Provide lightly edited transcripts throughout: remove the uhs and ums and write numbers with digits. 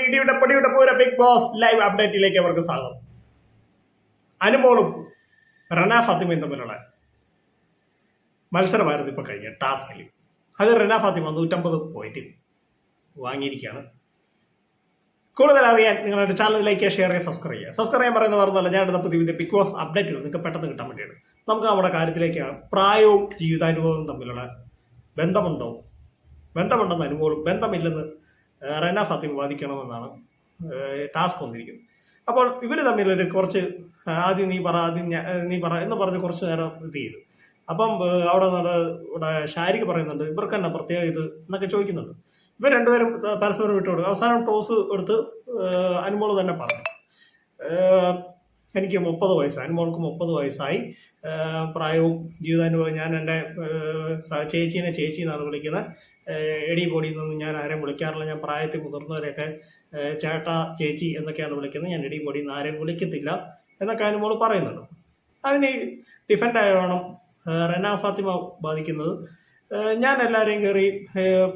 ഇടിയുടെ പൊടിയുടെ പൂര ബിഗ് ബോസ് ലൈവ് അപ്ഡേറ്റിലേക്ക് അവർക്ക് സ്വാഗതം. അനുമോളും റന ഫാത്തിമയും തമ്മിലുള്ള മത്സരമായിരുന്നു ഇപ്പൊ കഴിഞ്ഞ ടാസ്കിൽ. അത് റന ഫാത്തിമ 150 പോയിന്റ് വാങ്ങിയിരിക്കുകയാണ്. കൂടുതൽ അറിയാൻ നിങ്ങളുടെ ചാനൽ ലൈക്ക് ചെയ്യുക, ഷെയർ ചെയ്യുക, സബ്സ്ക്രൈബ് ചെയ്യുക. സബ്സ്ക്രൈബ് ചെയ്യാൻ പറയുന്ന പറഞ്ഞല്ല, ഞാൻ എടുത്ത പുതിയ ബിഗ് ബോസ് അപ്ഡേറ്റുകൾ നിങ്ങൾക്ക് പെട്ടെന്ന് കിട്ടാൻ വേണ്ടിയാണ്. നമുക്ക് നമ്മുടെ കാര്യത്തിലേക്കാണ്. പ്രായവും ജീവിതാനുഭവവും തമ്മിലുള്ള ബന്ധമുണ്ടെന്ന് അനുമോളും ബന്ധമില്ലെന്ന് റന ഫാത്തിമ വാദിക്കണമെന്നാണ് ടാസ്ക് വന്നിരിക്കുന്നത്. അപ്പോൾ ഇവർ തമ്മിലൊരു കുറച്ച് ആദ്യം നീ പറ എന്ന് പറഞ്ഞ് കുറച്ച് നേരം ഇത് ചെയ്തു. അപ്പം ഇവിടെ ഷാരിക പറയുന്നുണ്ട് ഇവർക്ക് തന്നെ പ്രത്യേക ഇത് എന്നൊക്കെ ചോദിക്കുന്നുണ്ട്. ഇവർ രണ്ടുപേരും പരസ്പരം വിട്ടുകൊടുക്കും. അവസാനം ടോസ് എടുത്ത് അനുമോള് തന്നെ പറഞ്ഞു, എനിക്ക് 30 വയസ്സായി, അനുമോൾക്ക് 30 വയസ്സായി, പ്രായവും ജീവിതാനുഭവം, ഞാൻ എൻ്റെ ചേച്ചീനെ ചേച്ചി എന്നാണ് വിളിക്കുന്നത്, എടി പൊടി എന്നൊന്നും ഞാൻ ആരെയും വിളിക്കാറില്ല, ഞാൻ പ്രായത്തിൽ മുതിർന്നവരെയൊക്കെ ചേട്ടാ ചേച്ചി എന്നൊക്കെയാണ് വിളിക്കുന്നത്, ഞാൻ എടി പൊടി എന്ന് ആരെയും വിളിക്കത്തില്ല എന്നൊക്കെ അനുമോള് പറയുന്നുണ്ട്. അതിന് ഡിഫൻഡായാണ് റന ഫാത്തിമ ബാധിക്കുന്നത്. ഞാൻ എല്ലാവരെയും കയറി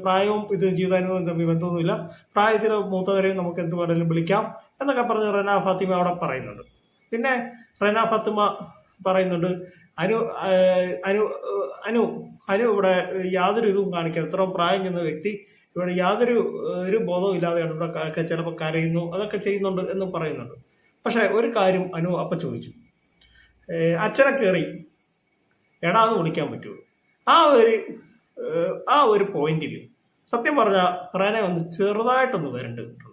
പ്രായവും ഇത് ജീവിതാനുഭവം തമ്മിൽ ബന്ധമൊന്നുമില്ല, പ്രായത്തിൽ മൂത്തവരെയും നമുക്ക് എന്ത് വേണമെങ്കിലും വിളിക്കാം എന്നൊക്കെ പറഞ്ഞ് റന ഫാത്തിമ അവിടെ പറയുന്നുണ്ട്. പിന്നെ റന ഫാത്തിമ പറയുന്നുണ്ട് അനു അനു അനു അനു ഇവിടെ യാതൊരു ഇതും കാണിക്കാതെ, ഇത്രയും പ്രായം ചെന്ന വ്യക്തി ഇവിടെ യാതൊരു ഒരു ബോധവും ഇല്ലാതെയാണ് ഇവിടെ ചിലപ്പോൾ കരയുന്നു, അതൊക്കെ ചെയ്യുന്നുണ്ട് എന്ന് പറയുന്നുണ്ട്. പക്ഷെ ഒരു കാര്യം അനു അപ്പം ചോദിച്ചു, അച്ഛനെ കയറി എടാന്ന് വിളിക്കാൻ പറ്റുമോ? ആ ഒരു പോയിന്റിൽ സത്യം പറഞ്ഞാൽ റന ഒന്ന് ചെറുതായിട്ടൊന്ന് വരണ്ടിട്ടുണ്ട്.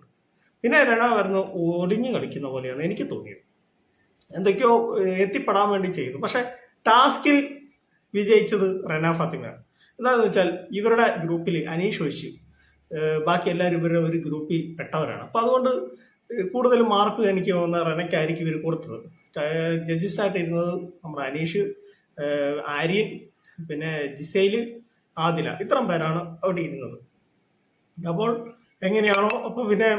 പിന്നെ റന വരുന്ന ഒടിഞ്ഞു കളിക്കുന്ന പോലെയാണ് എനിക്ക് തോന്നിയത്. എന്തൊക്കെയോ എത്തിപ്പെടാൻ വേണ്ടി ചെയ്തു. പക്ഷെ ടാസ്കിൽ വിജയിച്ചത് റന ഫാത്തിമയാണ്. എന്താണെന്ന് വെച്ചാൽ ഇവരുടെ ഗ്രൂപ്പിൽ അനീഷ് ഒഴിച്ച് ബാക്കി എല്ലാവരും ഇവരുടെ ഒരു ഗ്രൂപ്പിൽ പെട്ടവരാണ്. അപ്പം അതുകൊണ്ട് കൂടുതൽ മാർക്ക് എനിക്ക് തോന്നുന്ന റനയ്ക്കായിരിക്കും ഇവർ കൊടുത്തത്. ജഡ്ജസായിട്ട് ഇരുന്നത് നമ്മുടെ അനീഷ്, ആര്യൻ, പിന്നെ ജിസൈല്, ആദില, ഇത്രയും പേരാണ് അവിടെ ഇരുന്നത്. അപ്പോൾ എങ്ങനെയാണോ അപ്പോൾ പിന്നെ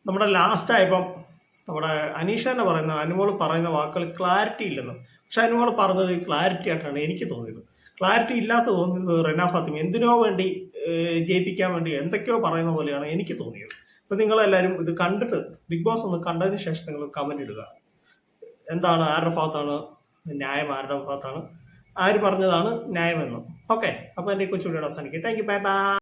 നമ്മുടെ ലാസ്റ്റ് ആയപ്പം നമ്മുടെ അനീഷ തന്നെ പറയുന്ന, അനുമോള് പറയുന്ന വാക്കുകൾ ക്ലാരിറ്റി ഇല്ലെന്ന്. പക്ഷെ അനുമോള് പറഞ്ഞത് ക്ലാരിറ്റി ആയിട്ടാണ് എനിക്ക് തോന്നിയത്. ക്ലാരിറ്റി ഇല്ലാത്ത തോന്നിയത് റന ഫാത്തിമ എന്തിനോ വേണ്ടി ജയിപ്പിക്കാൻ വേണ്ടി എന്തൊക്കെയോ പറയുന്ന പോലെയാണ് എനിക്ക് തോന്നിയത്. അപ്പൊ നിങ്ങളെല്ലാവരും ഇത് കണ്ടിട്ട് ബിഗ് ബോസ് ഒന്ന് കണ്ടതിന് ശേഷം നിങ്ങൾ കമന്റ് ഇടുക. എന്താണ്, ആരുടെ ഭാഗത്താണ് ന്യായം, ആരുടെ ഭാഗത്താണ്, ആര് പറഞ്ഞതാണ് ന്യായമെന്നും. ഓക്കെ, അപ്പൊ എന്റെ കൊച്ചു വീഡിയോ അവസാനിക്കും. Thank you, bye bye.